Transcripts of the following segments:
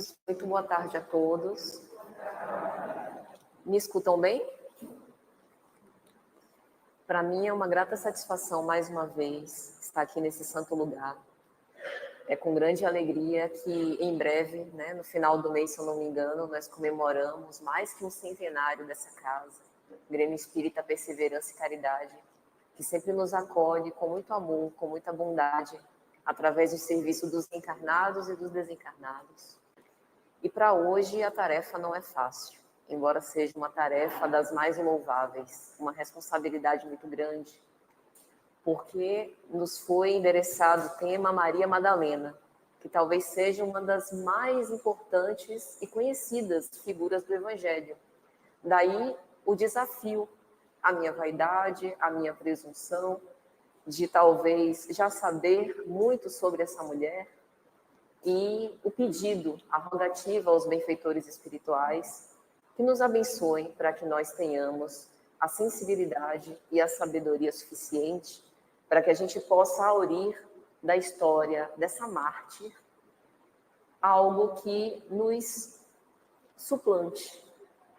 Queridos, muito boa tarde a todos. Me escutam bem? Para mim é uma grata satisfação, mais uma vez, estar aqui nesse santo lugar. É com grande alegria que, em breve, no final do mês, se eu não me engano, nós comemoramos mais que um centenário dessa casa, Grêmio Espírita Perseverança e Caridade, que sempre nos acolhe com muito amor, com muita bondade, através do serviço dos encarnados e dos desencarnados. E para hoje a tarefa não é fácil, embora seja uma tarefa das mais louváveis, uma responsabilidade muito grande, porque nos foi endereçado o tema Maria Madalena, que talvez seja uma das mais importantes e conhecidas figuras do Evangelho. Daí o desafio, a minha vaidade, a minha presunção, de talvez já saber muito sobre essa mulher, e o pedido, a rogativa aos benfeitores espirituais que nos abençoem para que nós tenhamos a sensibilidade e a sabedoria suficiente para que a gente possa aurir da história dessa mártir algo que nos suplante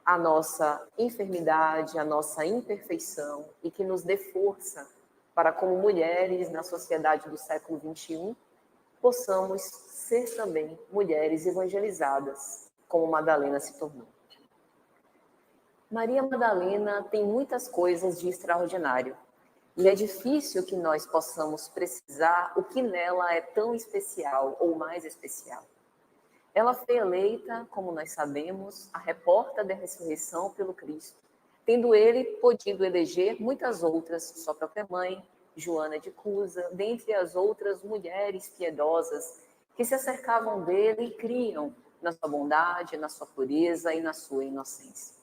a nossa enfermidade, a nossa imperfeição e que nos dê força para, como mulheres na sociedade do século XXI, possamos ser também mulheres evangelizadas, como Madalena se tornou. Maria Madalena tem muitas coisas de extraordinário, e é difícil que nós possamos precisar o que nela é tão especial ou mais especial. Ela foi eleita, como nós sabemos, a reporta da ressurreição pelo Cristo, tendo ele podido eleger muitas outras, sua própria mãe, Joana de Cusa, dentre as outras mulheres piedosas que se acercavam dele e criam na sua bondade, na sua pureza e na sua inocência.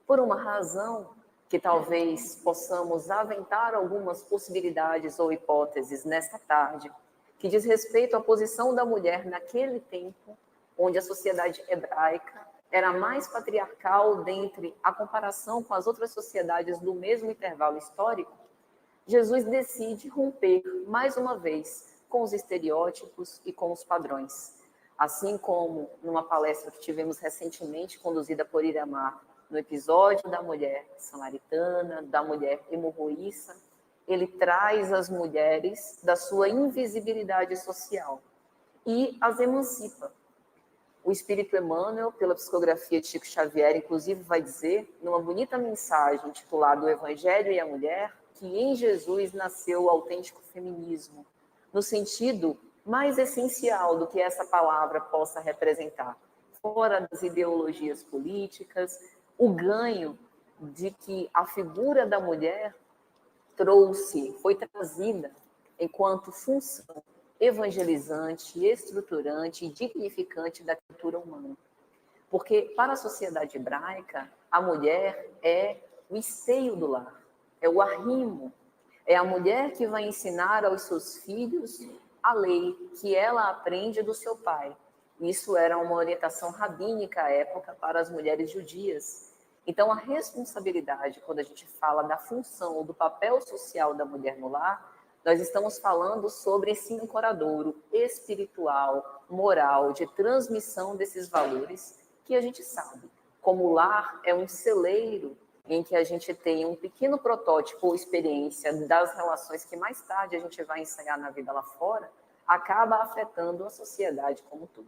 Por uma razão que talvez possamos aventar algumas possibilidades ou hipóteses nesta tarde, que diz respeito à posição da mulher naquele tempo, onde a sociedade hebraica era mais patriarcal dentre a comparação com as outras sociedades do mesmo intervalo histórico, Jesus decide romper, mais uma vez, com os estereótipos e com os padrões. Assim como numa palestra que tivemos recentemente, conduzida por Iramar, no episódio da mulher samaritana, da mulher hemorroíça, ele traz as mulheres da sua invisibilidade social e as emancipa. O Espírito Emmanuel, pela psicografia de Chico Xavier, inclusive vai dizer, numa bonita mensagem intitulada O Evangelho e a Mulher, que em Jesus nasceu o autêntico feminismo, no sentido mais essencial do que essa palavra possa representar, fora das ideologias políticas, o ganho de que a figura da mulher foi trazida enquanto função evangelizante, estruturante e dignificante da cultura humana. Porque, para a sociedade hebraica, a mulher é o esteio do lar, é o arrimo, é a mulher que vai ensinar aos seus filhos a lei que ela aprende do seu pai. Isso era uma orientação rabínica à época para as mulheres judias. Então, a responsabilidade, quando a gente fala da função ou do papel social da mulher no lar, nós estamos falando sobre esse ancoradouro espiritual, moral, de transmissão desses valores que a gente sabe. Como o lar é um celeiro em que a gente tem um pequeno protótipo ou experiência das relações que mais tarde a gente vai ensaiar na vida lá fora, acaba afetando a sociedade como um todo.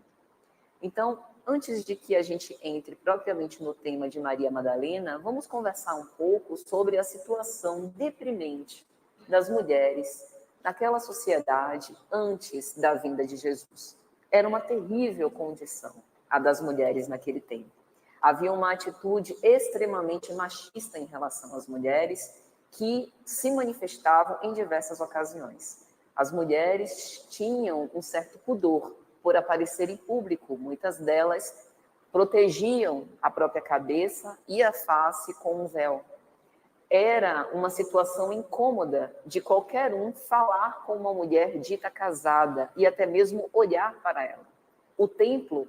Então, antes de que a gente entre propriamente no tema de Maria Madalena, vamos conversar um pouco sobre a situação deprimente das mulheres naquela sociedade antes da vinda de Jesus. Era uma terrível condição a das mulheres naquele tempo. Havia uma atitude extremamente machista em relação às mulheres que se manifestavam em diversas ocasiões. As mulheres tinham um certo pudor por aparecer em público. Muitas delas protegiam a própria cabeça e a face com um véu. Era uma situação incômoda de qualquer um falar com uma mulher dita casada e até mesmo olhar para ela. O templo,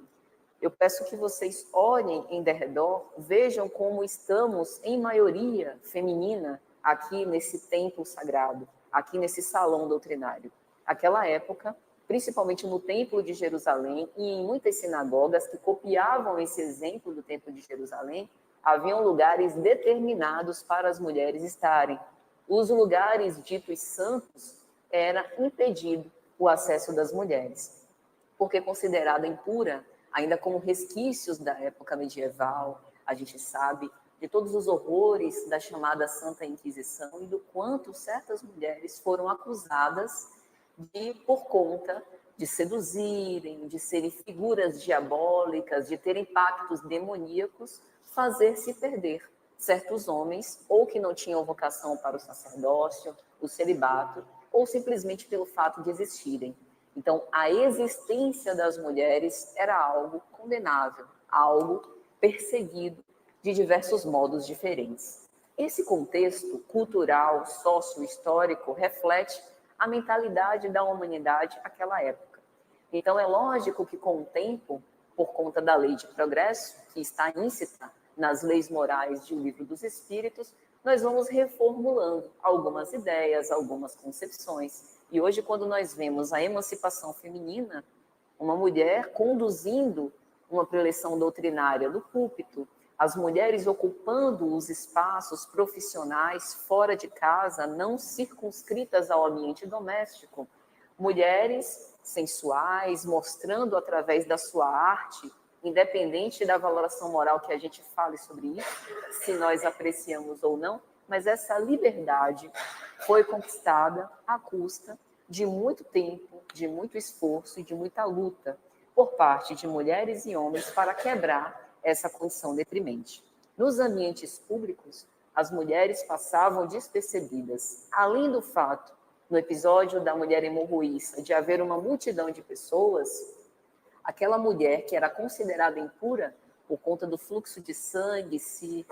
eu peço que vocês olhem em derredor, vejam como estamos em maioria feminina aqui nesse templo sagrado, aqui nesse salão doutrinário. Aquela época, principalmente no Templo de Jerusalém e em muitas sinagogas que copiavam esse exemplo do Templo de Jerusalém, haviam lugares determinados para as mulheres estarem. Os lugares ditos santos era impedido o acesso das mulheres, porque considerada impura, ainda como resquícios da época medieval, a gente sabe de todos os horrores da chamada Santa Inquisição e do quanto certas mulheres foram acusadas de, por conta de seduzirem, de serem figuras diabólicas, de terem pactos demoníacos, fazer-se perder certos homens, ou que não tinham vocação para o sacerdócio, o celibato, ou simplesmente pelo fato de existirem. Então, a existência das mulheres era algo condenável, algo perseguido de diversos modos diferentes. Esse contexto cultural, sócio-histórico, reflete a mentalidade da humanidade naquela época. Então, é lógico que, com o tempo, por conta da lei de progresso, que está íncita nas leis morais do Livro dos Espíritos, nós vamos reformulando algumas ideias, algumas concepções. E hoje, quando nós vemos a emancipação feminina, uma mulher conduzindo uma preleção doutrinária do púlpito, as mulheres ocupando os espaços profissionais fora de casa, não circunscritas ao ambiente doméstico, mulheres sensuais, mostrando através da sua arte, independente da valoração moral que a gente fale sobre isso, se nós apreciamos ou não, mas essa liberdade foi conquistada à custa de muito tempo, de muito esforço e de muita luta por parte de mulheres e homens para quebrar essa condição deprimente. Nos ambientes públicos, as mulheres passavam despercebidas. Além do fato, no episódio da mulher hemorroíça, de haver uma multidão de pessoas, aquela mulher que era considerada impura por conta do fluxo de sangue se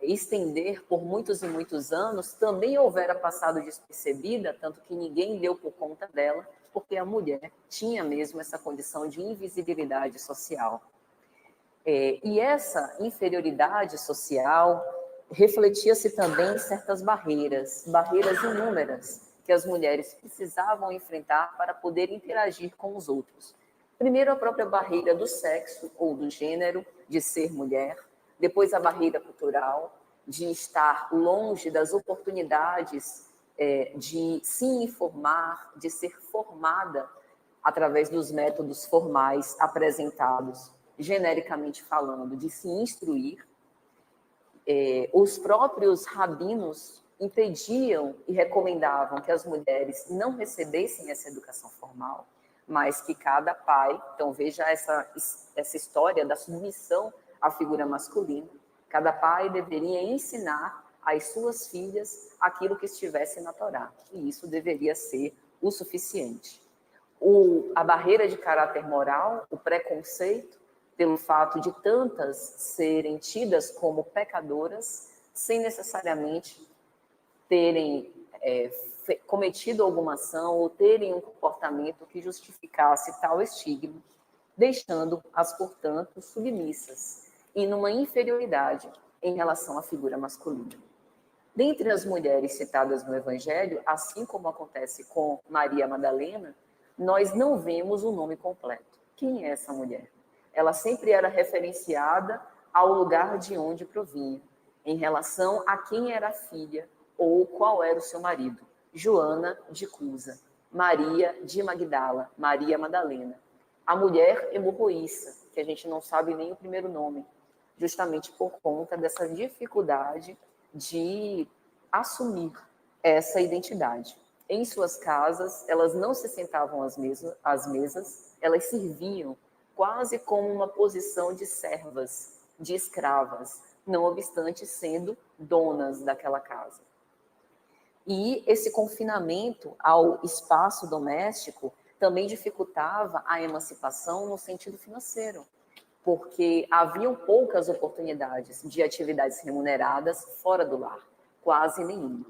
estender por muitos e muitos anos, também houvera passado despercebida, tanto que ninguém deu por conta dela, porque a mulher tinha mesmo essa condição de invisibilidade social. E essa inferioridade social refletia-se também em certas barreiras inúmeras, que as mulheres precisavam enfrentar para poder interagir com os outros. Primeiro, a própria barreira do sexo ou do gênero, de ser mulher. Depois, a barreira cultural, de estar longe das oportunidades de se informar, de ser formada através dos métodos formais apresentados, genericamente falando, de se instruir. Os próprios rabinos impediam e recomendavam que as mulheres não recebessem essa educação formal, mas que cada pai, então veja essa história da submissão à figura masculina, cada pai deveria ensinar às suas filhas aquilo que estivesse na Torá, e isso deveria ser o suficiente. A barreira de caráter moral, o preconceito, pelo fato de tantas serem tidas como pecadoras, sem necessariamente terem cometido alguma ação ou terem um comportamento que justificasse tal estigma, deixando-as, portanto, submissas e numa inferioridade em relação à figura masculina. Dentre as mulheres citadas no Evangelho, assim como acontece com Maria Madalena, nós não vemos o nome completo. Quem é essa mulher? Ela sempre era referenciada ao lugar de onde provinha, em relação a quem era a filha ou qual era o seu marido. Joana de Cusa, Maria de Magdala, Maria Madalena. A mulher hemorroíça, que a gente não sabe nem o primeiro nome, justamente por conta dessa dificuldade de assumir essa identidade. Em suas casas, elas não se sentavam às mesas, elas serviam quase como uma posição de servas, de escravas, não obstante sendo donas daquela casa. E esse confinamento ao espaço doméstico também dificultava a emancipação no sentido financeiro, porque haviam poucas oportunidades de atividades remuneradas fora do lar, quase nenhuma.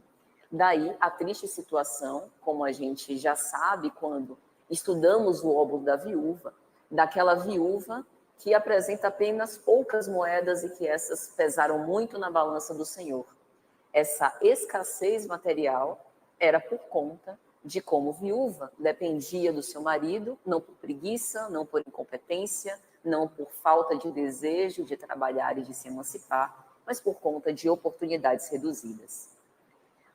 Daí a triste situação, como a gente já sabe quando estudamos o óbolo da viúva, daquela viúva que apresenta apenas poucas moedas e que essas pesaram muito na balança do Senhor. Essa escassez material era por conta de como viúva, dependia do seu marido, não por preguiça, não por incompetência, não por falta de desejo de trabalhar e de se emancipar, mas por conta de oportunidades reduzidas.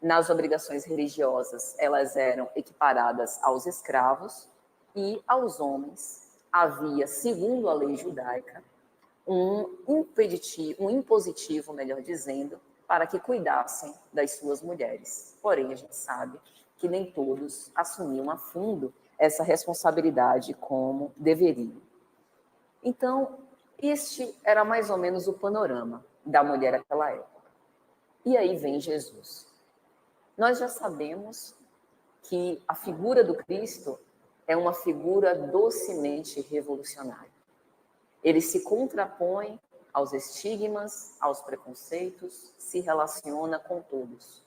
Nas obrigações religiosas, elas eram equiparadas aos escravos e aos homens havia, segundo a lei judaica, um impositivo, melhor dizendo, para que cuidassem das suas mulheres. Porém, a gente sabe que nem todos assumiam a fundo essa responsabilidade como deveriam. Então, este era mais ou menos o panorama da mulher naquela época. E aí vem Jesus. Nós já sabemos que a figura do Cristo é uma figura docemente revolucionária. Ele se contrapõe aos estigmas, aos preconceitos, se relaciona com todos.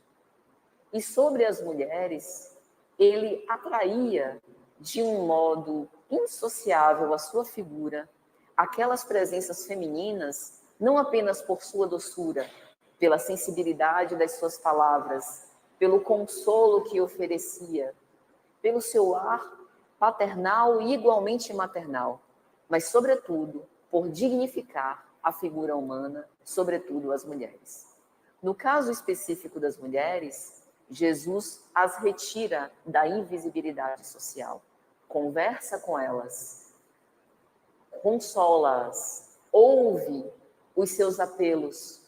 E sobre as mulheres, ele atraía de um modo insociável a sua figura, aquelas presenças femininas, não apenas por sua doçura, pela sensibilidade das suas palavras, pelo consolo que oferecia, pelo seu ar paternal e igualmente maternal, mas, sobretudo, por dignificar a figura humana, sobretudo as mulheres. No caso específico das mulheres, Jesus as retira da invisibilidade social, conversa com elas, consola-as, ouve os seus apelos.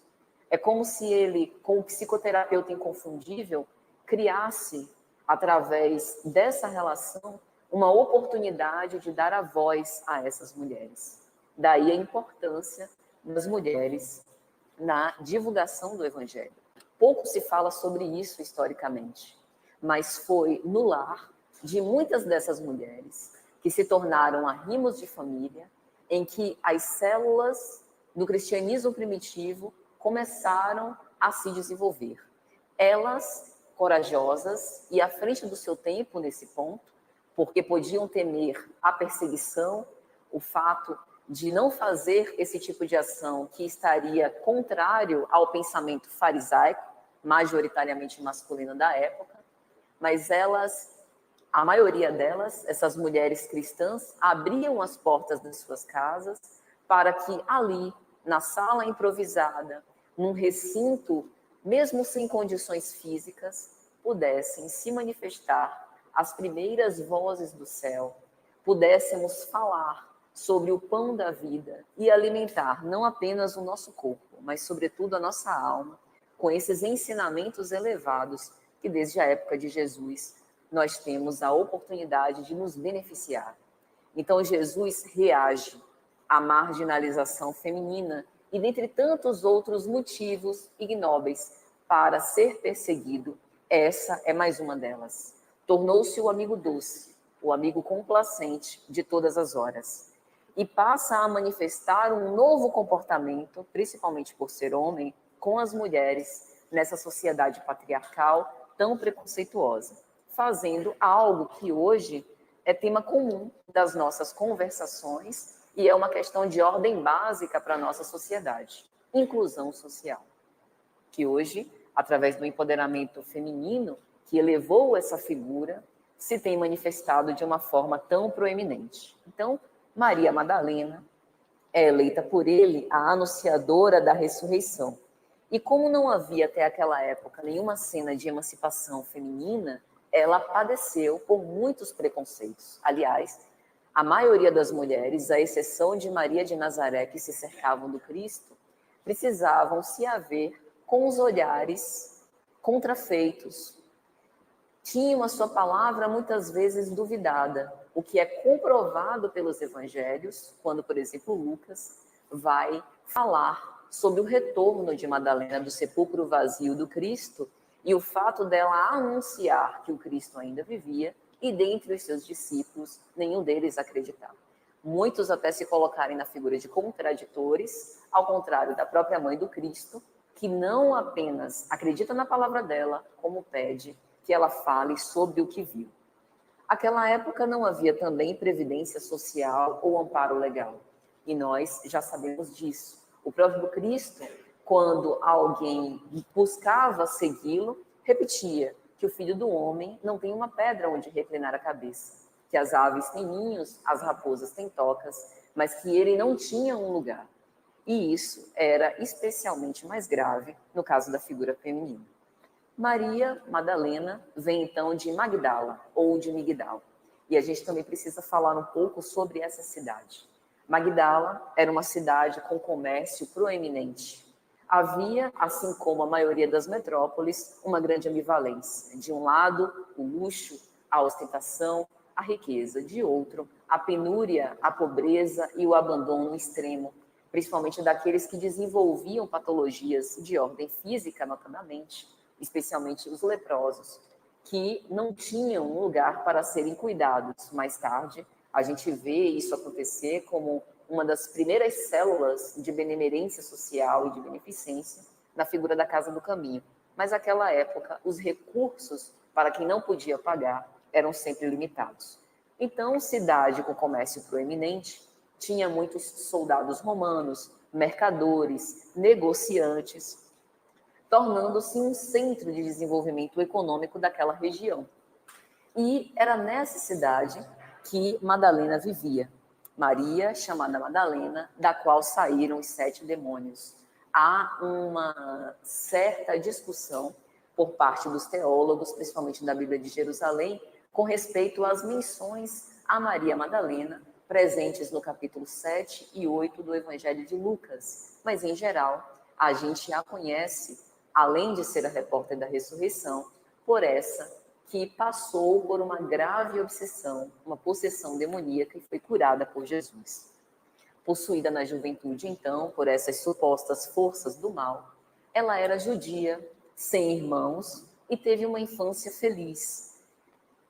É como se ele, como psicoterapeuta inconfundível, criasse, através dessa relação, uma oportunidade de dar a voz a essas mulheres. Daí a importância das mulheres na divulgação do Evangelho. Pouco se fala sobre isso historicamente, mas foi no lar de muitas dessas mulheres que se tornaram arrimos de família, em que as células do cristianismo primitivo começaram a se desenvolver. Elas, corajosas e à frente do seu tempo nesse ponto, porque podiam temer a perseguição, o fato de não fazer esse tipo de ação que estaria contrário ao pensamento farisaico, majoritariamente masculino da época, mas elas, a maioria delas, essas mulheres cristãs, abriam as portas das suas casas para que ali, na sala improvisada, num recinto, mesmo sem condições físicas, pudessem se manifestar as primeiras vozes do céu, pudéssemos falar sobre o pão da vida e alimentar não apenas o nosso corpo, mas sobretudo a nossa alma, com esses ensinamentos elevados que desde a época de Jesus nós temos a oportunidade de nos beneficiar. Então Jesus reage à marginalização feminina e dentre tantos outros motivos ignóbeis para ser perseguido, essa é mais uma delas. Tornou-se o amigo doce, o amigo complacente de todas as horas. E passa a manifestar um novo comportamento, principalmente por ser homem, com as mulheres nessa sociedade patriarcal tão preconceituosa, fazendo algo que hoje é tema comum das nossas conversações e é uma questão de ordem básica para a nossa sociedade, inclusão social, que hoje, através do empoderamento feminino, que elevou essa figura, se tem manifestado de uma forma tão proeminente. Então, Maria Madalena é eleita por ele a anunciadora da ressurreição. E como não havia até aquela época nenhuma cena de emancipação feminina, ela padeceu por muitos preconceitos. Aliás, a maioria das mulheres, à exceção de Maria de Nazaré, que se cercavam do Cristo, precisavam se haver com os olhares contrafeitos. Tinham a sua palavra muitas vezes duvidada, o que é comprovado pelos evangelhos, quando, por exemplo, Lucas vai falar sobre o retorno de Madalena do sepulcro vazio do Cristo e o fato dela anunciar que o Cristo ainda vivia e dentre os seus discípulos nenhum deles acreditava. Muitos até se colocarem na figura de contraditores, ao contrário da própria mãe do Cristo, que não apenas acredita na palavra dela, como pede que ela fale sobre o que viu. Aquela época não havia também previdência social ou amparo legal. E nós já sabemos disso. O próprio Cristo, quando alguém buscava segui-lo, repetia que o filho do homem não tem uma pedra onde reclinar a cabeça, que as aves têm ninhos, as raposas têm tocas, mas que ele não tinha um lugar. E isso era especialmente mais grave no caso da figura feminina. Maria Madalena vem então de Magdala ou de Migdal. E a gente também precisa falar um pouco sobre essa cidade. Magdala era uma cidade com comércio proeminente. Havia, assim como a maioria das metrópoles, uma grande ambivalência. De um lado, o luxo, a ostentação, a riqueza. De outro, a penúria, a pobreza e o abandono extremo, principalmente daqueles que desenvolviam patologias de ordem física, notadamente, especialmente os leprosos, que não tinham um lugar para serem cuidados. Mais tarde, a gente vê isso acontecer como uma das primeiras células de benemerência social e de beneficência na figura da Casa do Caminho. Mas naquela época, os recursos para quem não podia pagar eram sempre limitados. Então, cidade com comércio proeminente tinha muitos soldados romanos, mercadores, negociantes, tornando-se um centro de desenvolvimento econômico daquela região. E era nessa cidade que Madalena vivia. Maria, chamada Madalena, da qual saíram os 7 demônios. Há uma certa discussão por parte dos teólogos, principalmente da Bíblia de Jerusalém, com respeito às menções a Maria Madalena, presentes no capítulo 7 e 8 do Evangelho de Lucas. Mas, em geral, a gente a conhece, além de ser a repórter da ressurreição, por essa que passou por uma grave obsessão, uma possessão demoníaca e foi curada por Jesus. Possuída na juventude, então, por essas supostas forças do mal, ela era judia, sem irmãos e teve uma infância feliz,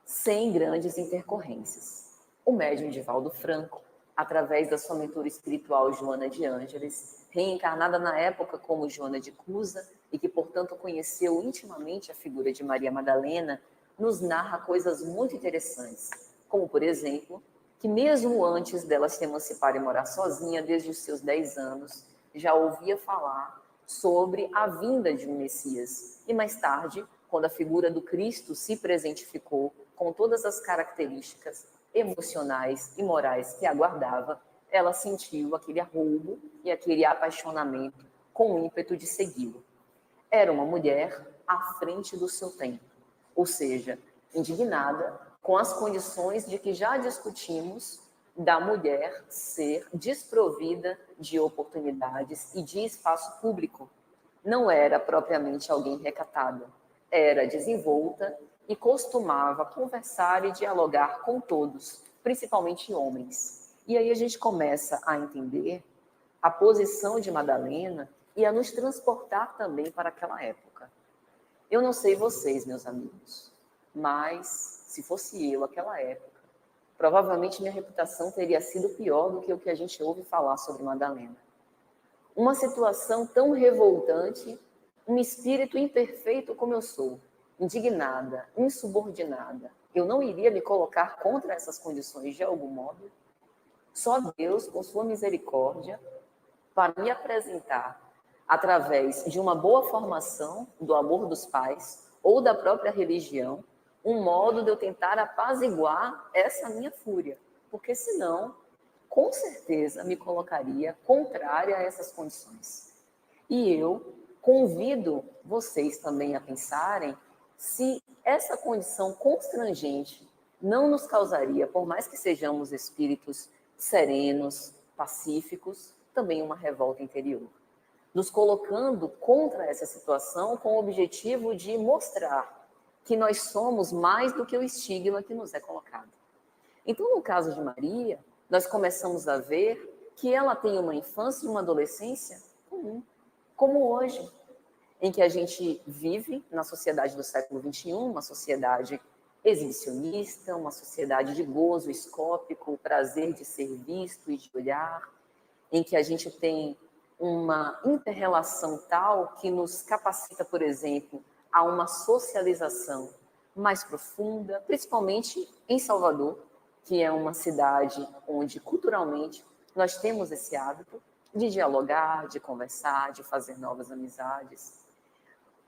sem grandes intercorrências. O médium Divaldo Franco, através da sua mentora espiritual Joana de Ângeles, reencarnada na época como Joana de Cusa e que, portanto, conheceu intimamente a figura de Maria Madalena, nos narra coisas muito interessantes, como, por exemplo, que mesmo antes dela se emancipar e morar sozinha, desde os seus 10 anos, já ouvia falar sobre a vinda de um Messias. E mais tarde, quando a figura do Cristo se presentificou com todas as características emocionais e morais que aguardava, ela sentiu aquele arroubo e aquele apaixonamento com o ímpeto de segui-lo. Era uma mulher à frente do seu tempo, ou seja, indignada com as condições de que já discutimos da mulher ser desprovida de oportunidades e de espaço público. Não era propriamente alguém recatada, era desenvolta e costumava conversar e dialogar com todos, principalmente homens. E aí a gente começa a entender a posição de Madalena e a nos transportar também para aquela época. Eu não sei vocês, meus amigos, mas se fosse eu naquela época, provavelmente minha reputação teria sido pior do que o que a gente ouve falar sobre Madalena. Uma situação tão revoltante, um espírito imperfeito como eu sou, indignada, insubordinada, eu não iria me colocar contra essas condições de algum modo? Só Deus, com sua misericórdia, para me apresentar, através de uma boa formação do amor dos pais ou da própria religião, um modo de eu tentar apaziguar essa minha fúria, porque senão, com certeza, me colocaria contrária a essas condições. E eu convido vocês também a pensarem se essa condição constrangente não nos causaria, por mais que sejamos espíritos serenos, pacíficos, também uma revolta interior, nos colocando contra essa situação com o objetivo de mostrar que nós somos mais do que o estigma que nos é colocado. Então, no caso de Maria, nós começamos a ver que ela tem uma infância e uma adolescência comum, como hoje, em que a gente vive na sociedade do século XXI, uma sociedade exibicionista, uma sociedade de gozo escópico, o prazer de ser visto e de olhar, em que a gente tem uma inter-relação tal que nos capacita, por exemplo, a uma socialização mais profunda, principalmente em Salvador, que é uma cidade onde, culturalmente, nós temos esse hábito de dialogar, de conversar, de fazer novas amizades.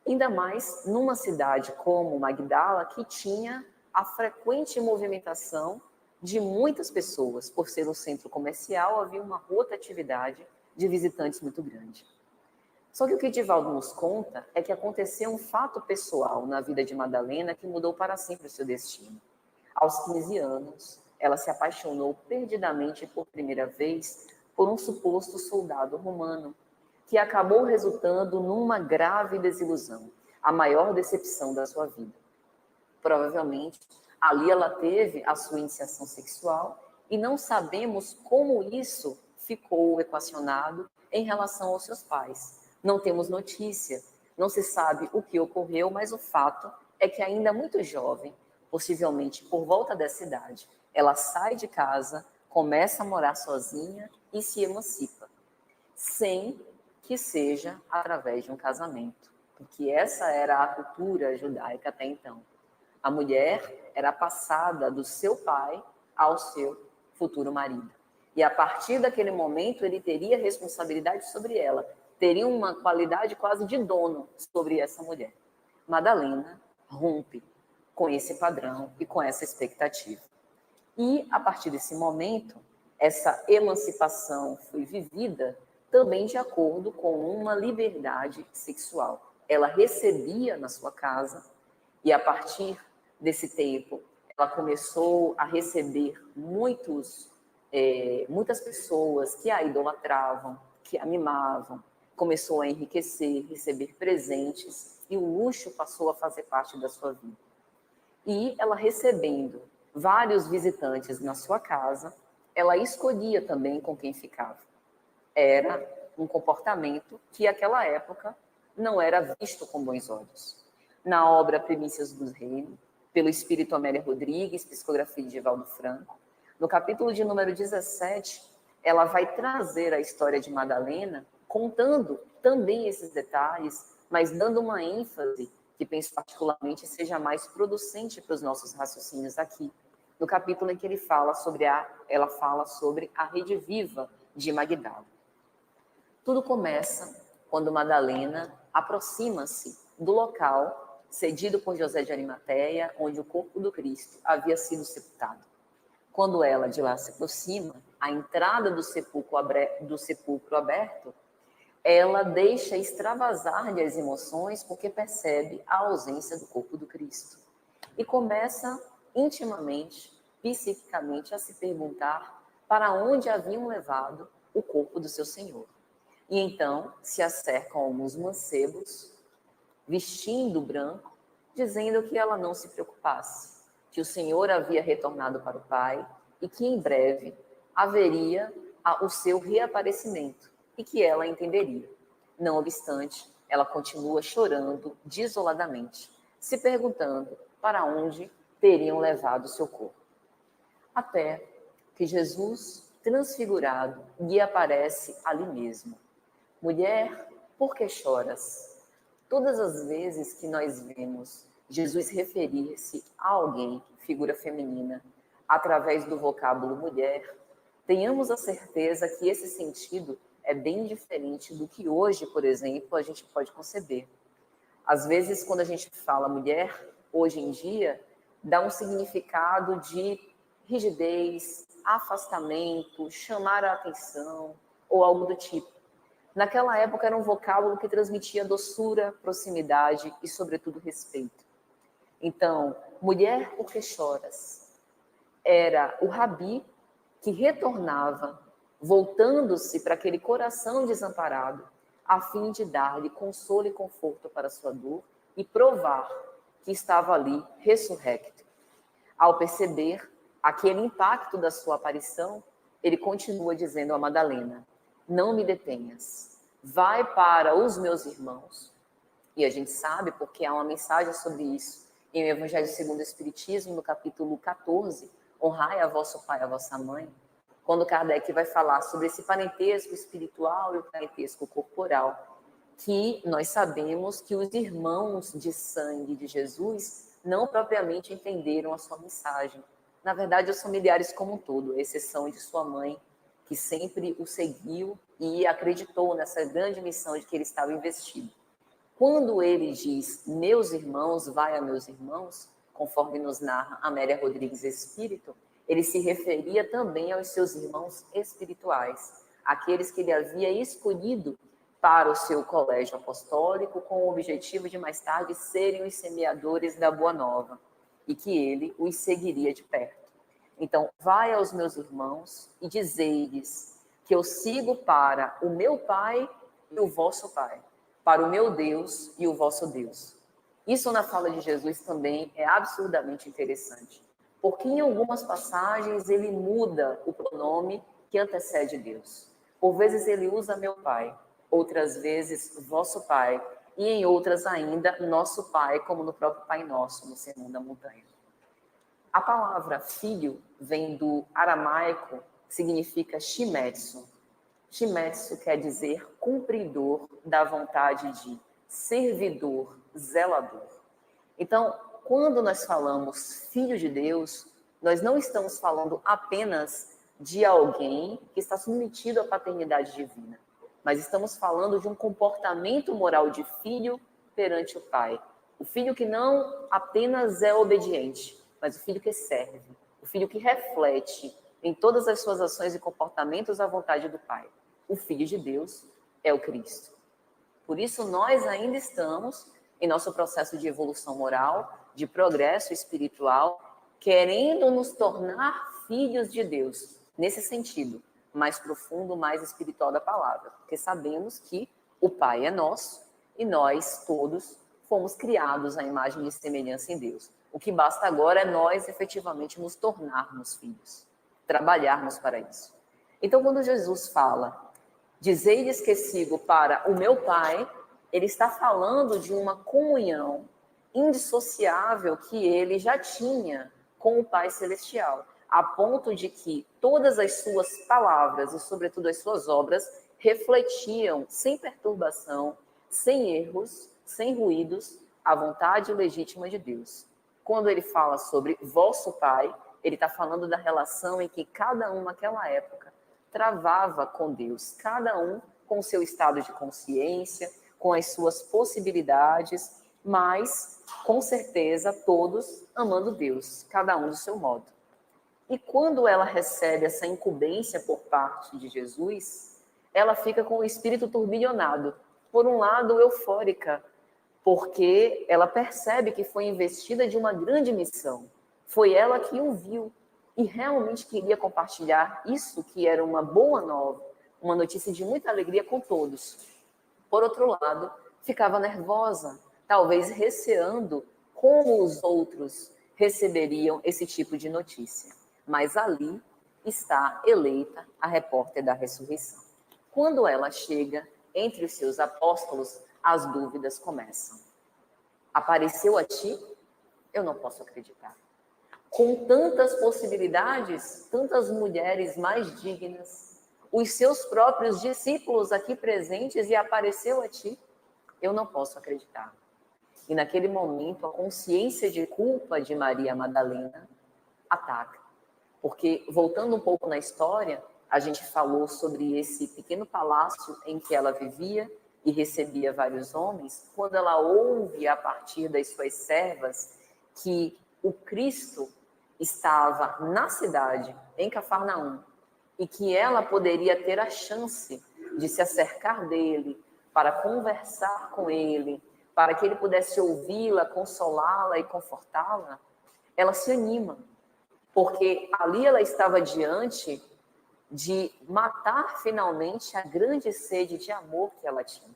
Ainda mais numa cidade como Magdala, que tinha a frequente movimentação de muitas pessoas. Por ser um centro comercial, havia uma rotatividade de visitantes muito grande. Só que o que Divaldo nos conta é que aconteceu um fato pessoal na vida de Madalena que mudou para sempre o seu destino. Aos 15 anos, ela se apaixonou perdidamente por primeira vez por um suposto soldado romano, que acabou resultando numa grave desilusão, a maior decepção da sua vida. Provavelmente, ali ela teve a sua iniciação sexual e não sabemos como isso ficou equacionado em relação aos seus pais. Não temos notícia, não se sabe o que ocorreu, mas o fato é que ainda muito jovem, possivelmente por volta dessa idade, ela sai de casa, começa a morar sozinha e se emancipa, sem que seja através de um casamento, porque essa era a cultura judaica até então. A mulher era passada do seu pai ao seu futuro marido. E a partir daquele momento ele teria responsabilidade sobre ela, teria uma qualidade quase de dono sobre essa mulher. Madalena rompe com esse padrão e com essa expectativa. E a partir desse momento, essa emancipação foi vivida também de acordo com uma liberdade sexual. Ela recebia na sua casa e a partir desse tempo ela começou a receber muitas pessoas que a idolatravam, que a mimavam, começou a enriquecer, receber presentes e o luxo passou a fazer parte da sua vida. E ela recebendo vários visitantes na sua casa, ela escolhia também com quem ficava. Era um comportamento que, naquela época, não era visto com bons olhos. Na obra Primícias do Reino, pelo espírito Amélia Rodrigues, psicografia de Divaldo Franco, no capítulo de número 17, ela vai trazer a história de Madalena, contando também esses detalhes, mas dando uma ênfase que penso particularmente seja mais producente para os nossos raciocínios aqui, no capítulo em que ela fala sobre a rede viva de Magdala. Tudo começa quando Madalena aproxima-se do local cedido por José de Arimateia, onde o corpo do Cristo havia sido sepultado. Quando ela de lá se aproxima, a entrada do sepulcro aberto, ela deixa extravasar-lhe as emoções porque percebe a ausência do corpo do Cristo. E começa intimamente, psiquicamente, a se perguntar para onde haviam levado o corpo do seu Senhor. E então se acercam alguns mancebos, vestindo branco, dizendo que ela não se preocupasse, que o Senhor havia retornado para o Pai e que em breve haveria o seu reaparecimento e que ela entenderia. Não obstante, ela continua chorando desoladamente, se perguntando para onde teriam levado o seu corpo. Até que Jesus, transfigurado, lhe aparece ali mesmo. Mulher, por que choras? Todas as vezes que nós vemos Jesus referir-se a alguém, figura feminina, através do vocábulo mulher, tenhamos a certeza que esse sentido é bem diferente do que hoje, por exemplo, a gente pode conceber. Às vezes, quando a gente fala mulher, hoje em dia, dá um significado de rigidez, afastamento, chamar a atenção ou algo do tipo. Naquela época era um vocábulo que transmitia doçura, proximidade e, sobretudo, respeito. Então, mulher, por que choras? Era o rabi que retornava, voltando-se para aquele coração desamparado, a fim de dar-lhe consolo e conforto para a sua dor e provar que estava ali ressurrecto. Ao perceber aquele impacto da sua aparição, ele continua dizendo a Madalena: não me detenhas, vai para os meus irmãos. E a gente sabe, porque há uma mensagem sobre isso em O Evangelho segundo o Espiritismo, no capítulo 14, honrai a vosso pai e a vossa mãe, quando Kardec vai falar sobre esse parentesco espiritual e o parentesco corporal, que nós sabemos que os irmãos de sangue de Jesus não propriamente entenderam a sua mensagem. Na verdade, os familiares como um todo, à exceção de sua mãe, que sempre o seguiu e acreditou nessa grande missão de que ele estava investido. Quando ele diz meus irmãos, vai a meus irmãos, conforme nos narra Amélia Rodrigues Espírito, ele se referia também aos seus irmãos espirituais, aqueles que ele havia escolhido para o seu colégio apostólico, com o objetivo de mais tarde serem os semeadores da Boa Nova, e que ele os seguiria de perto. Então, vai aos meus irmãos e dizei-lhes que eu sigo para o meu Pai e o vosso Pai, para o meu Deus e o vosso Deus. Isso na fala de Jesus também é absurdamente interessante, porque em algumas passagens ele muda o pronome que antecede Deus. Por vezes ele usa meu Pai, outras vezes vosso Pai, e em outras ainda nosso Pai, como no próprio Pai Nosso, no Sermão da Montanha. A palavra filho vem do aramaico, significa shimetsu. Shimetsu quer dizer cumpridor da vontade de, servidor, zelador. Então, quando nós falamos filho de Deus, nós não estamos falando apenas de alguém que está submetido à paternidade divina, mas estamos falando de um comportamento moral de filho perante o Pai. O filho que não apenas é obediente, mas o filho que serve, o filho que reflete em todas as suas ações e comportamentos a vontade do Pai. O Filho de Deus é o Cristo. Por isso, nós ainda estamos em nosso processo de evolução moral, de progresso espiritual, querendo nos tornar filhos de Deus, nesse sentido, mais profundo, mais espiritual da palavra, porque sabemos que o Pai é nosso e nós todos fomos criados à imagem e semelhança em Deus. O que basta agora é nós efetivamente nos tornarmos filhos, trabalharmos para isso. Então, quando Jesus fala, dizei-lhes que sigo para o meu Pai, ele está falando de uma comunhão indissociável que ele já tinha com o Pai Celestial, a ponto de que todas as suas palavras e, sobretudo, as suas obras refletiam, sem perturbação, sem erros, sem ruídos, a vontade legítima de Deus. Quando ele fala sobre vosso Pai, ele está falando da relação em que cada um naquela época travava com Deus, cada um com o seu estado de consciência, com as suas possibilidades, mas, com certeza, todos amando Deus, cada um do seu modo. E quando ela recebe essa incumbência por parte de Jesus, ela fica com o espírito turbilhonado. Por um lado, eufórica, porque ela percebe que foi investida de uma grande missão. Foi ela que o viu e realmente queria compartilhar isso que era uma boa nova, uma notícia de muita alegria com todos. Por outro lado, ficava nervosa, talvez receando como os outros receberiam esse tipo de notícia. Mas ali está eleita a repórter da ressurreição. Quando ela chega entre os seus apóstolos, as dúvidas começam. Apareceu a ti? Eu não posso acreditar. Com tantas possibilidades, tantas mulheres mais dignas, os seus próprios discípulos aqui presentes e apareceu a ti? Eu não posso acreditar. E naquele momento, a consciência de culpa de Maria Madalena ataca. Porque, voltando um pouco na história, a gente falou sobre esse pequeno palácio em que ela vivia e recebia vários homens. Quando ela ouve, a partir das suas servas, que o Cristo estava na cidade, em Cafarnaum, e que ela poderia ter a chance de se acercar dele, para conversar com ele, para que ele pudesse ouvi-la, consolá-la e confortá-la, ela se anima, porque ali ela estava diante de matar finalmente a grande sede de amor que ela tinha.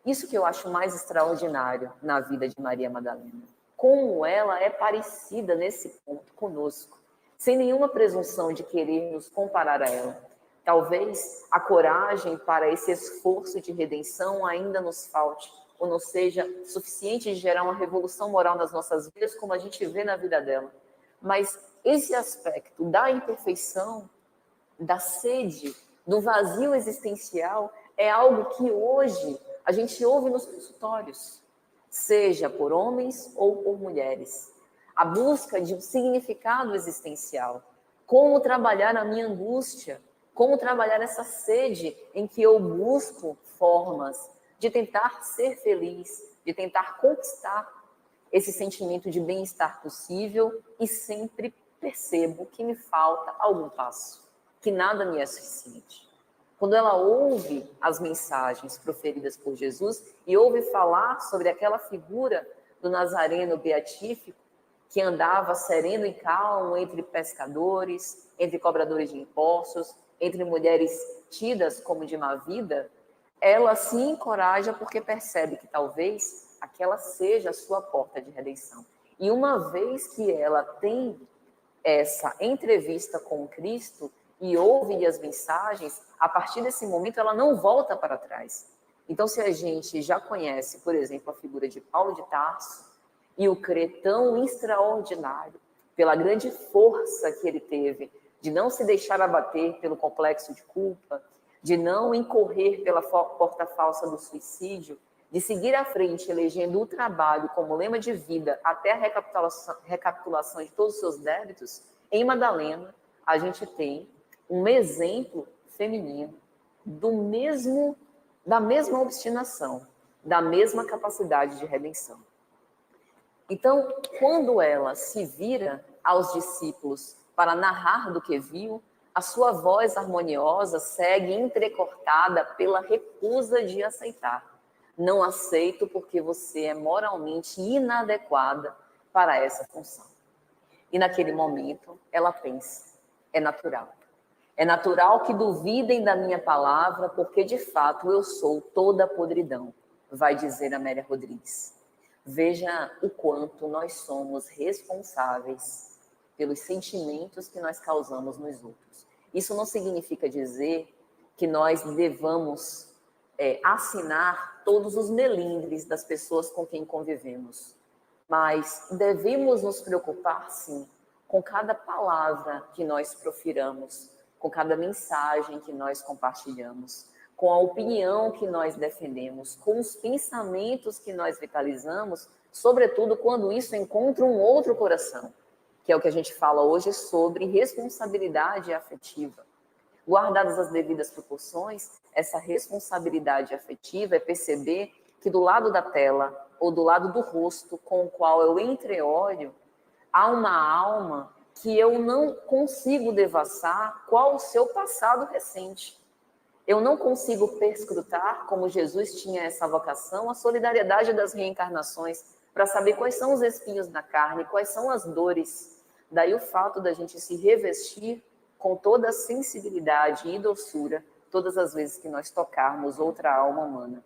Isso que eu acho mais extraordinário na vida de Maria Madalena. Como ela é parecida nesse ponto conosco, sem nenhuma presunção de querer nos comparar a ela. Talvez a coragem para esse esforço de redenção ainda nos falte, ou não seja suficiente de gerar uma revolução moral nas nossas vidas, como a gente vê na vida dela. Mas esse aspecto da imperfeição, da sede, do vazio existencial, é algo que hoje a gente ouve nos consultórios, seja por homens ou por mulheres. A busca de um significado existencial. Como trabalhar a minha angústia? Como trabalhar essa sede em que eu busco formas de tentar ser feliz, de tentar conquistar esse sentimento de bem-estar possível e sempre percebo que me falta algum passo, que nada me é suficiente. Quando ela ouve as mensagens proferidas por Jesus e ouve falar sobre aquela figura do Nazareno beatífico que andava sereno e calmo entre pescadores, entre cobradores de impostos, entre mulheres tidas como de má vida, ela se encoraja porque percebe que talvez aquela seja a sua porta de redenção. E uma vez que ela tem essa entrevista com Cristo e ouve as mensagens, a partir desse momento ela não volta para trás. Então, se a gente já conhece, por exemplo, a figura de Paulo de Tarso e o crê tão extraordinário pela grande força que ele teve de não se deixar abater pelo complexo de culpa, de não incorrer pela porta falsa do suicídio, de seguir à frente, elegendo o trabalho como lema de vida até a recapitulação de todos os seus débitos, em Madalena a gente tem um exemplo feminino da mesma obstinação, da mesma capacidade de redenção. Então, quando ela se vira aos discípulos para narrar do que viu, a sua voz harmoniosa segue entrecortada pela recusa de aceitar. Não aceito porque você é moralmente inadequada para essa função. E naquele momento, ela pensa, é natural. É natural que duvidem da minha palavra, porque de fato eu sou toda a podridão, vai dizer Amélia Rodrigues. Veja o quanto nós somos responsáveis pelos sentimentos que nós causamos nos outros. Isso não significa dizer que nós devamos assinar todos os melindres das pessoas com quem convivemos, mas devemos nos preocupar, sim, com cada palavra que nós profiramos, com cada mensagem que nós compartilhamos, com a opinião que nós defendemos, com os pensamentos que nós vitalizamos, sobretudo quando isso encontra um outro coração, que é o que a gente fala hoje sobre responsabilidade afetiva. Guardadas as devidas proporções, essa responsabilidade afetiva é perceber que do lado da tela ou do lado do rosto com o qual eu entreolho, há uma alma que eu não consigo devassar qual o seu passado recente. Eu não consigo perscrutar, como Jesus tinha essa vocação, a solidariedade das reencarnações, para saber quais são os espinhos na carne, quais são as dores. Daí o fato da gente se revestir com toda a sensibilidade e doçura todas as vezes que nós tocarmos outra alma humana.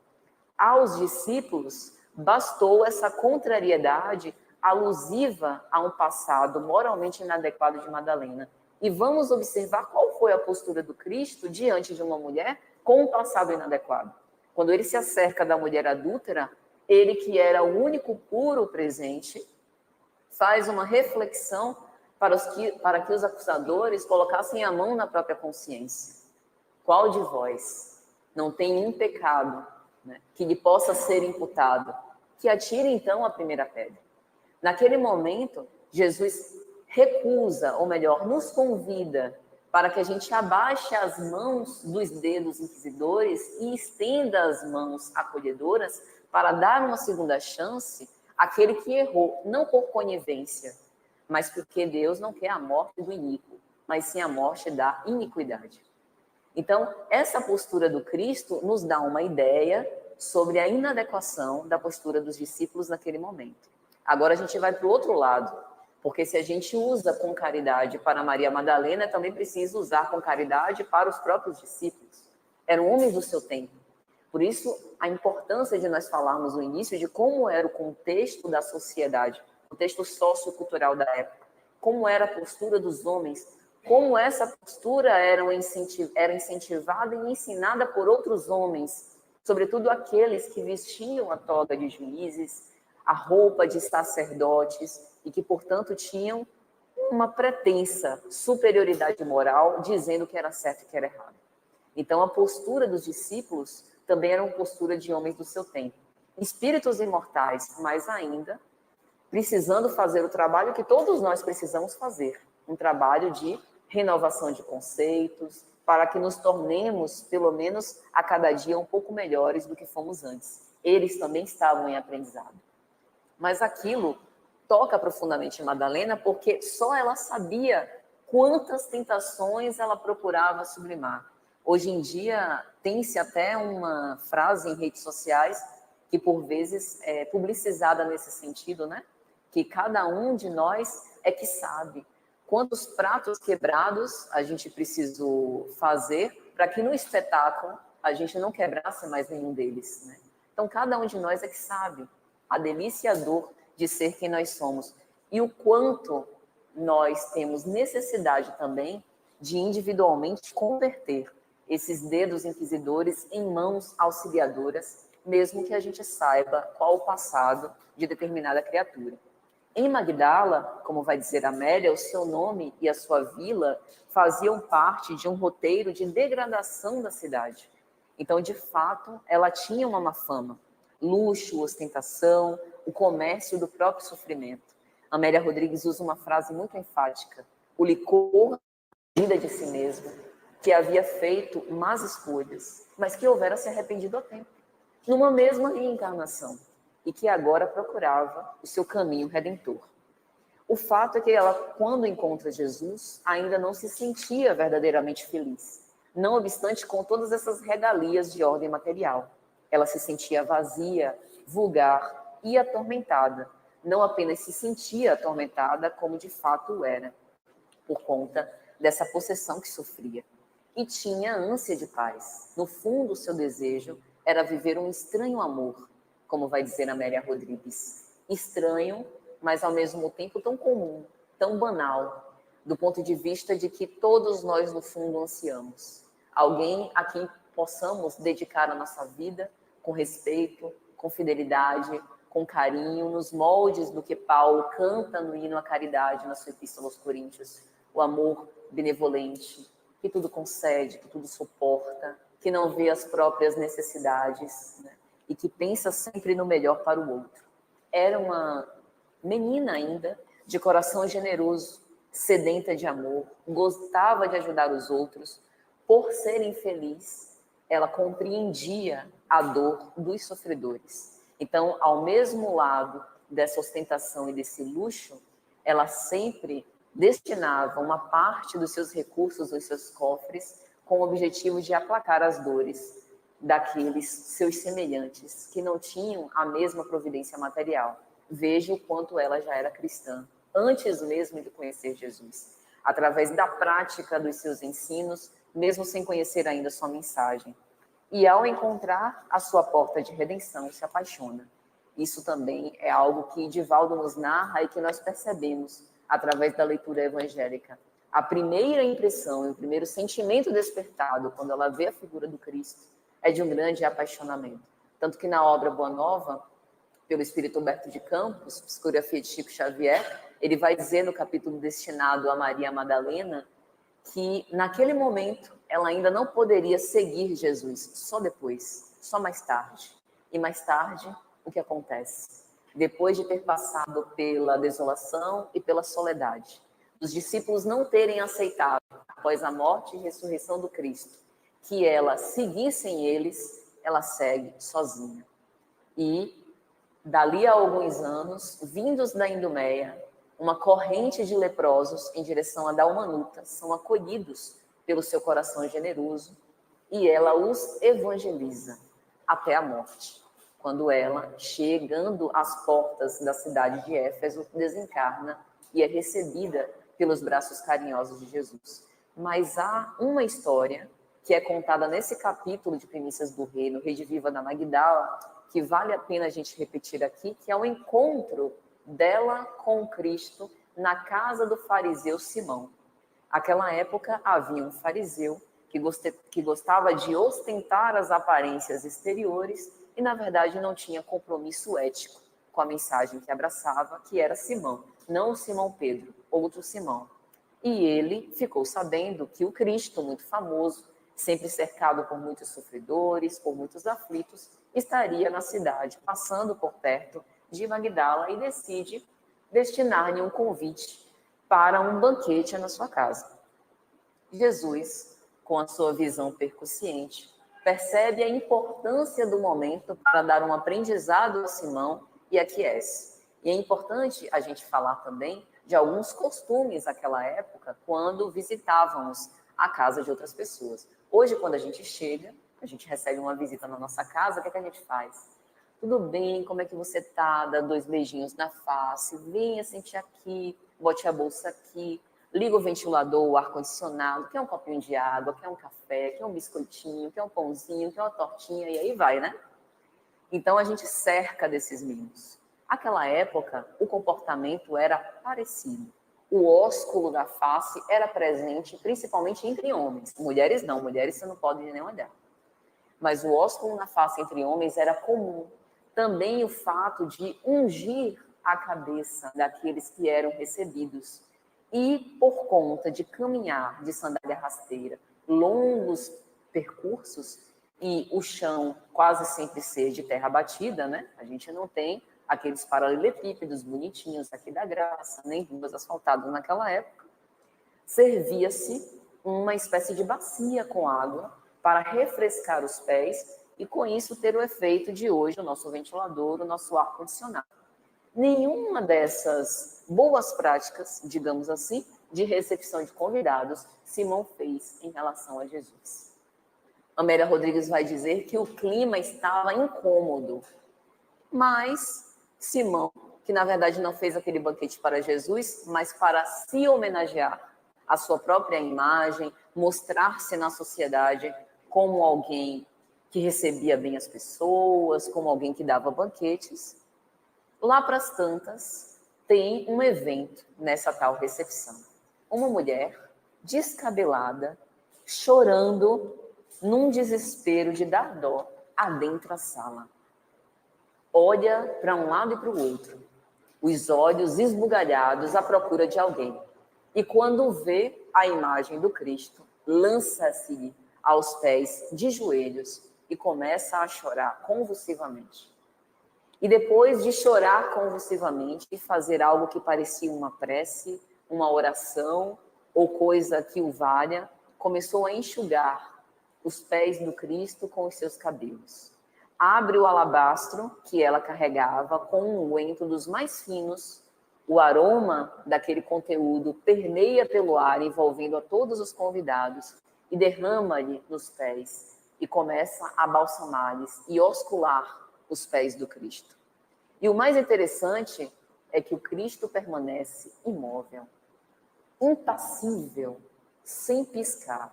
Aos discípulos, bastou essa contrariedade alusiva a um passado moralmente inadequado de Madalena. E vamos observar qual foi a postura do Cristo diante de uma mulher com um passado inadequado. Quando ele se acerca da mulher adúltera, ele que era o único puro presente, faz uma reflexão para que os acusadores colocassem a mão na própria consciência. Qual de vós não tem um pecado, né, que lhe possa ser imputado? Que atire então a primeira pedra. Naquele momento, Jesus recusa, ou melhor, nos convida para que a gente abaixe as mãos dos dedos inquisidores e estenda as mãos acolhedoras para dar uma segunda chance àquele que errou, não por conivência, mas porque Deus não quer a morte do iníquo, mas sim a morte da iniquidade. Então, essa postura do Cristo nos dá uma ideia sobre a inadequação da postura dos discípulos naquele momento. Agora a gente vai para o outro lado, porque se a gente usa com caridade para Maria Madalena, também precisa usar com caridade para os próprios discípulos. Eram homens do seu tempo. Por isso, a importância de nós falarmos no início de como era o contexto da sociedade, o contexto sociocultural da época, como era a postura dos homens, como essa postura era incentivada e ensinada por outros homens, sobretudo aqueles que vestiam a toga de juízes, a roupa de sacerdotes e que, portanto, tinham uma pretensa superioridade moral, dizendo que era certo e que era errado. Então, a postura dos discípulos também era uma postura de homens do seu tempo. Espíritos imortais, mas ainda precisando fazer o trabalho que todos nós precisamos fazer, um trabalho de renovação de conceitos, para que nos tornemos, pelo menos a cada dia, um pouco melhores do que fomos antes. Eles também estavam em aprendizado. Mas aquilo toca profundamente Madalena, porque só ela sabia quantas tentações ela procurava sublimar. Hoje em dia, tem-se até uma frase em redes sociais que, por vezes, é publicizada nesse sentido, né? Que cada um de nós é que sabe quantos pratos quebrados a gente precisou fazer para que no espetáculo a gente não quebrasse mais nenhum deles, né? Então, cada um de nós é que sabe a delícia e a dor de ser quem nós somos e o quanto nós temos necessidade também de individualmente converter esses dedos inquisidores em mãos auxiliadoras, mesmo que a gente saiba qual o passado de determinada criatura. Em Magdala, como vai dizer Amélia, o seu nome e a sua vila faziam parte de um roteiro de degradação da cidade. Então, de fato, ela tinha uma má fama. Luxo, ostentação, o comércio do próprio sofrimento. Amélia Rodrigues usa uma frase muito enfática. O licor, a vida de si mesmo, que havia feito más escolhas, mas que houvera se arrependido a tempo, numa mesma reencarnação, e que agora procurava o seu caminho redentor. O fato é que ela, quando encontra Jesus, ainda não se sentia verdadeiramente feliz, não obstante com todas essas regalias de ordem material. Ela se sentia vazia, vulgar e atormentada. Não apenas se sentia atormentada, como de fato era, por conta dessa possessão que sofria. E tinha ânsia de paz. No fundo, o seu desejo era viver um estranho amor, como vai dizer Amélia Rodrigues. Estranho, mas ao mesmo tempo tão comum, tão banal, do ponto de vista de que todos nós, no fundo, ansiamos. Alguém a quem possamos dedicar a nossa vida com respeito, com fidelidade, com carinho, nos moldes do que Paulo canta no hino à caridade, na sua epístola aos Coríntios. O amor benevolente, que tudo concede, que tudo suporta, que não vê as próprias necessidades, né? E que pensa sempre no melhor para o outro. Era uma menina ainda, de coração generoso, sedenta de amor, gostava de ajudar os outros. Por ser infeliz, ela compreendia a dor dos sofredores. Então, ao mesmo lado dessa ostentação e desse luxo, ela sempre destinava uma parte dos seus recursos, dos seus cofres, com o objetivo de aplacar as dores daqueles seus semelhantes que não tinham a mesma providência material. Veja o quanto ela já era cristã, antes mesmo de conhecer Jesus, através da prática dos seus ensinos, mesmo sem conhecer ainda sua mensagem. E ao encontrar a sua porta de redenção, se apaixona. Isso também é algo que Divaldo nos narra e que nós percebemos através da leitura evangélica. A primeira impressão e o primeiro sentimento despertado quando ela vê a figura do Cristo é de um grande apaixonamento. Tanto que na obra Boa Nova, pelo Espírito Humberto de Campos, psicografia de Chico Xavier, ele vai dizer no capítulo destinado a Maria Madalena que naquele momento ela ainda não poderia seguir Jesus, só depois, só mais tarde. E mais tarde, o que acontece? Depois de ter passado pela desolação e pela soledade, os discípulos não terem aceitado, após a morte e ressurreição do Cristo, que ela seguissem eles, ela segue sozinha. E, dali a alguns anos, vindos da Idumeia, uma corrente de leprosos em direção a Dalmanuta são acolhidos pelo seu coração generoso e ela os evangeliza até a morte, quando ela, chegando às portas da cidade de Éfeso, desencarna e é recebida pelos braços carinhosos de Jesus. Mas há uma história que é contada nesse capítulo de Primícias do Reino, Rediviva da Magdala, que vale a pena a gente repetir aqui, que é o encontro dela com Cristo na casa do fariseu Simão. Naquela época havia um fariseu que gostava de ostentar as aparências exteriores e, na verdade, não tinha compromisso ético com a mensagem que abraçava, que era Simão, não o Simão Pedro, outro Simão. E ele ficou sabendo que o Cristo, muito famoso, sempre cercado por muitos sofredores, por muitos aflitos, estaria na cidade, passando por perto de Magdala, e decide destinar-lhe um convite para um banquete na sua casa. Jesus com a sua visão percussiente, percebe a importância do momento para dar um aprendizado a Simão e aquece. E é importante a gente falar também de alguns costumes daquela época, quando visitávamos a casa de outras pessoas. Hoje, quando a gente chega, a gente recebe uma visita na nossa casa, o que é que a gente faz? Tudo bem, como é que você tá? Dá 2 beijinhos na face, venha sentir aqui, bote a bolsa aqui, liga o ventilador, o ar-condicionado, quer um copinho de água, quer um café, quer um biscoitinho, quer um pãozinho, quer uma tortinha, e aí vai, né? Então a gente cerca desses mimos. Naquela época, o comportamento era parecido. O ósculo da face era presente principalmente entre homens. Mulheres não, mulheres você não pode nem olhar. Mas o ósculo na face entre homens era comum. Também o fato de ungir a cabeça daqueles que eram recebidos. E por conta de caminhar de sandália rasteira longos percursos e o chão quase sempre ser de terra batida, né? A gente não tem aqueles paralelepípedos bonitinhos aqui da Graça, nem ruas asfaltadas naquela época. Servia-se uma espécie de bacia com água para refrescar os pés e com isso ter o efeito de hoje o nosso ventilador, o nosso ar-condicionado. Nenhuma dessas boas práticas, digamos assim, de recepção de convidados, Simão fez em relação a Jesus. Amélia Rodrigues vai dizer que o clima estava incômodo, mas Simão, que na verdade não fez aquele banquete para Jesus, mas para se homenagear a sua própria imagem, mostrar-se na sociedade como alguém que recebia bem as pessoas, como alguém que dava banquetes. Lá para as tantas, tem um evento nessa tal recepção. Uma mulher descabelada, chorando, num desespero de dar dó, adentra a sala. Olha para um lado e para o outro, os olhos esbugalhados à procura de alguém. E quando vê a imagem do Cristo, lança-se aos pés de joelhos e começa a chorar convulsivamente. E depois de chorar convulsivamente e fazer algo que parecia uma prece, uma oração ou coisa que o valha, começou a enxugar os pés do Cristo com os seus cabelos. Abre o alabastro que ela carregava com um unguento dos mais finos. O aroma daquele conteúdo permeia pelo ar, envolvendo a todos os convidados, e derrama-lhe nos pés, e começa a balsamar-lhes e oscular os pés do Cristo. E o mais interessante é que o Cristo permanece imóvel, impassível, sem piscar,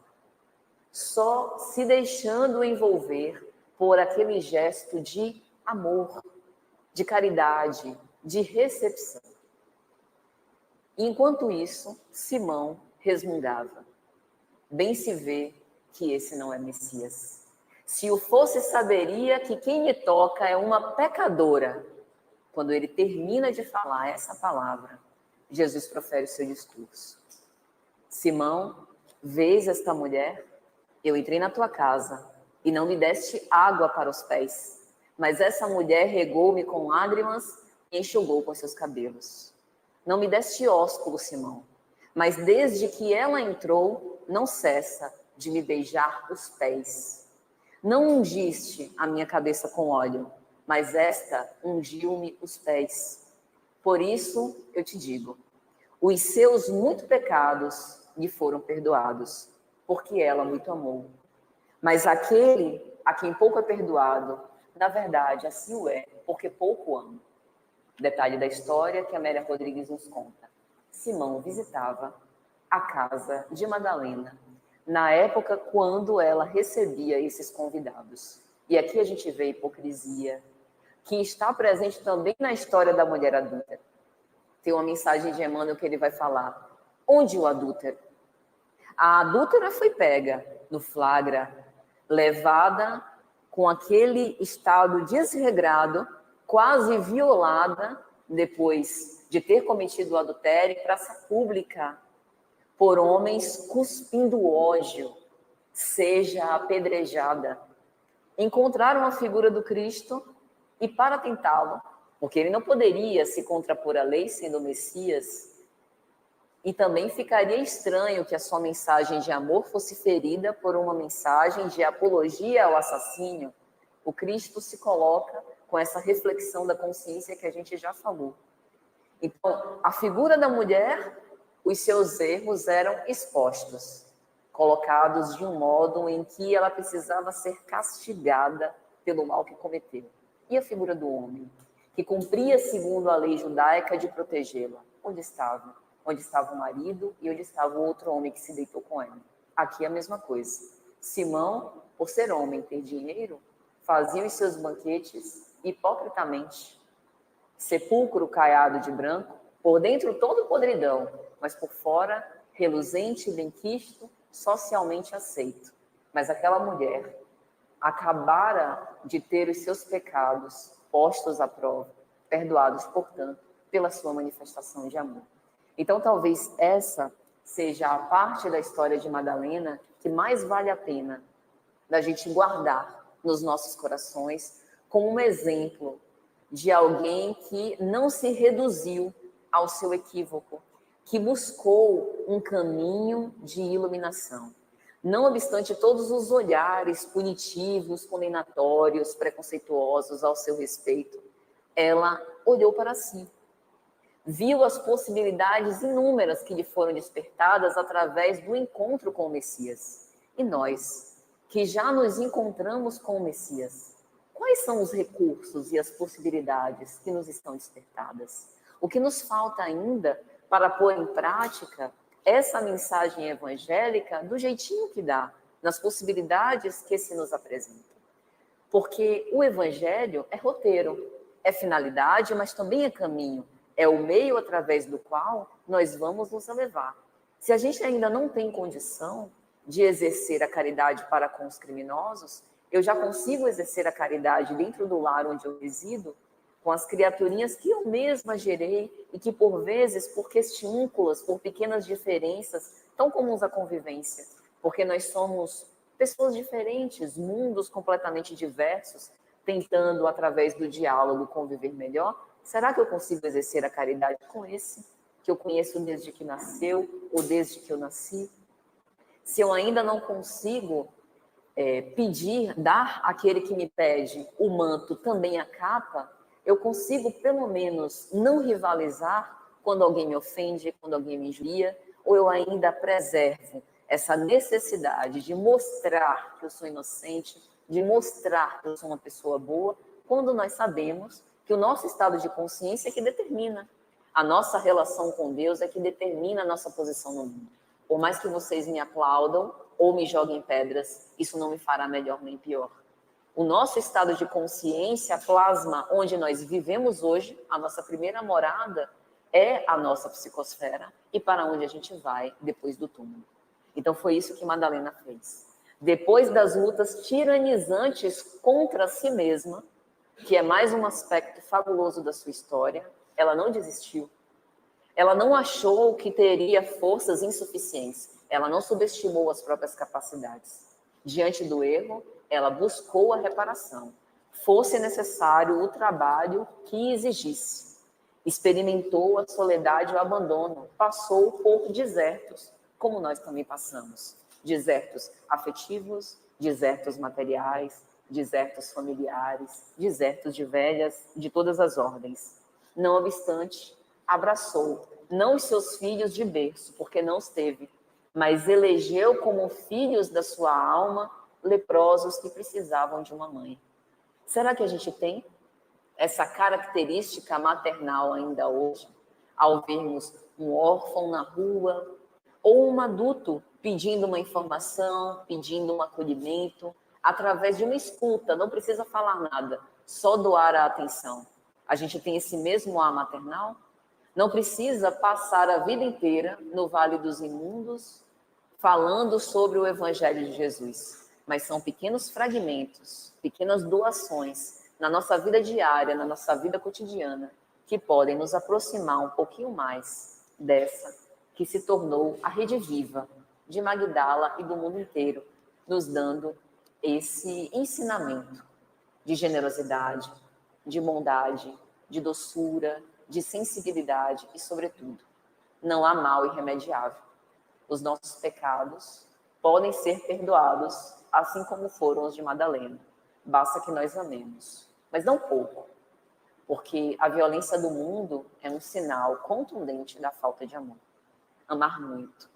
só se deixando envolver por aquele gesto de amor, de caridade, de recepção. Enquanto isso, Simão resmungava. Bem se vê que esse não é Messias. Se o fosse, saberia que quem me toca é uma pecadora. Quando ele termina de falar essa palavra, Jesus profere o seu discurso. Simão, vês esta mulher? Eu entrei na tua casa e não me deste água para os pés, mas essa mulher regou-me com lágrimas e enxugou com seus cabelos. Não me deste ósculo, Simão, mas desde que ela entrou, não cessa de me beijar os pés. Não ungiste a minha cabeça com óleo, mas esta ungiu-me os pés. Por isso eu te digo, os seus muitos pecados lhe foram perdoados, porque ela muito amou. Mas aquele a quem pouco é perdoado, na verdade, assim o é, porque pouco ama. Detalhe da história que Amélia Rodrigues nos conta. Simão visitava a casa de Madalena, na época quando ela recebia esses convidados. E aqui a gente vê a hipocrisia, que está presente também na história da mulher adúltera. Tem uma mensagem de Emmanuel que ele vai falar. Onde o adúltero? A adúltera foi pega no flagra, levada com aquele estado desregrado, quase violada, depois de ter cometido o adultério, em praça pública, por homens cuspindo ódio, seja apedrejada. Encontraram a figura do Cristo e, para tentá-lo, porque ele não poderia se contrapor à lei sendo o Messias, E também ficaria estranho que a sua mensagem de amor fosse ferida por uma mensagem de apologia ao assassínio. O Cristo se coloca com essa reflexão da consciência que a gente já falou. Então, a figura da mulher, os seus erros eram expostos, colocados de um modo em que ela precisava ser castigada pelo mal que cometeu. E a figura do homem, que cumpria segundo a lei judaica de protegê-la, onde estava? Onde estava o marido e onde estava o outro homem que se deitou com ela. Aqui é a mesma coisa. Simão, por ser homem, ter dinheiro, fazia os seus banquetes hipocritamente. Sepulcro caiado de branco, por dentro todo podridão, mas por fora reluzente e benquisto, socialmente aceito. Mas aquela mulher acabara de ter os seus pecados postos à prova, perdoados, portanto, pela sua manifestação de amor. Então, talvez essa seja a parte da história de Madalena que mais vale a pena da gente guardar nos nossos corações como um exemplo de alguém que não se reduziu ao seu equívoco, que buscou um caminho de iluminação. Não obstante todos os olhares punitivos, condenatórios, preconceituosos ao seu respeito, ela olhou para si. Viu as possibilidades inúmeras que lhe foram despertadas através do encontro com o Messias. E nós, que já nos encontramos com o Messias, quais são os recursos e as possibilidades que nos estão despertadas? O que nos falta ainda para pôr em prática essa mensagem evangélica do jeitinho que dá, nas possibilidades que se nos apresentam? Porque o evangelho é roteiro, é finalidade, mas também é caminho. É o meio através do qual nós vamos nos elevar. Se a gente ainda não tem condição de exercer a caridade para com os criminosos, eu já consigo exercer a caridade dentro do lar onde eu resido, com as criaturinhas que eu mesma gerei e que, por vezes, por questiúnculas, por pequenas diferenças, tão comuns à convivência, porque nós somos pessoas diferentes, mundos completamente diversos, tentando, através do diálogo, conviver melhor. Será que eu consigo exercer a caridade com esse, que eu conheço desde que nasceu ou desde que eu nasci? Se eu ainda não consigo pedir, dar àquele que me pede o manto, também a capa, eu consigo, pelo menos, não rivalizar quando alguém me ofende, quando alguém me injuria, ou eu ainda preservo essa necessidade de mostrar que eu sou inocente, de mostrar que eu sou uma pessoa boa, quando nós sabemos que o nosso estado de consciência é que determina. A nossa relação com Deus é que determina a nossa posição no mundo. Por mais que vocês me aplaudam ou me joguem pedras, isso não me fará melhor nem pior. O nosso estado de consciência plasma onde nós vivemos hoje, a nossa primeira morada é a nossa psicosfera e para onde a gente vai depois do túmulo. Então foi isso que Madalena fez. Depois das lutas tiranizantes contra si mesma, que é mais um aspecto fabuloso da sua história, ela não desistiu. Ela não achou que teria forças insuficientes. Ela não subestimou as próprias capacidades. Diante do erro, ela buscou a reparação. Fosse necessário o trabalho que exigisse. Experimentou a soledade e o abandono. Passou por desertos, como nós também passamos. Desertos afetivos, desertos materiais, desertos familiares, desertos de velhas, de todas as ordens. Não obstante, abraçou, não os seus filhos de berço, porque não os teve, mas elegeu como filhos da sua alma leprosos que precisavam de uma mãe. Será que a gente tem essa característica maternal ainda hoje, ao vermos um órfão na rua, ou um adulto pedindo uma informação, pedindo um acolhimento, através de uma escuta, não precisa falar nada, só doar a atenção. A gente tem esse mesmo ar maternal? Não precisa passar a vida inteira no Vale dos Imundos falando sobre o Evangelho de Jesus, mas são pequenos fragmentos, pequenas doações na nossa vida diária, na nossa vida cotidiana, que podem nos aproximar um pouquinho mais dessa que se tornou a rede viva de Magdala e do mundo inteiro, nos dando esse ensinamento de generosidade, de bondade, de doçura, de sensibilidade e, sobretudo, Não há mal irremediável. Os nossos pecados podem ser perdoados, assim como foram os de Madalena. Basta que nós amemos, mas não pouco, porque a violência do mundo é um sinal contundente da falta de amor. Amar muito,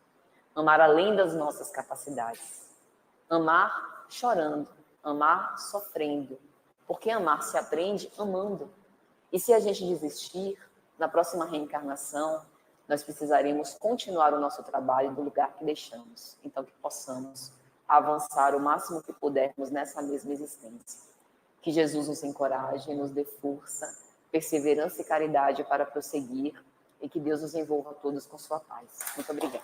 amar além das nossas capacidades, amar chorando, amar sofrendo, porque amar se aprende amando. E se a gente desistir, na próxima reencarnação, nós precisaremos continuar o nosso trabalho do lugar que deixamos. Então, que possamos avançar o máximo que pudermos nessa mesma existência. Que Jesus nos encoraje, nos dê força, perseverança e caridade para prosseguir e que Deus nos envolva a todos com sua paz. Muito obrigada.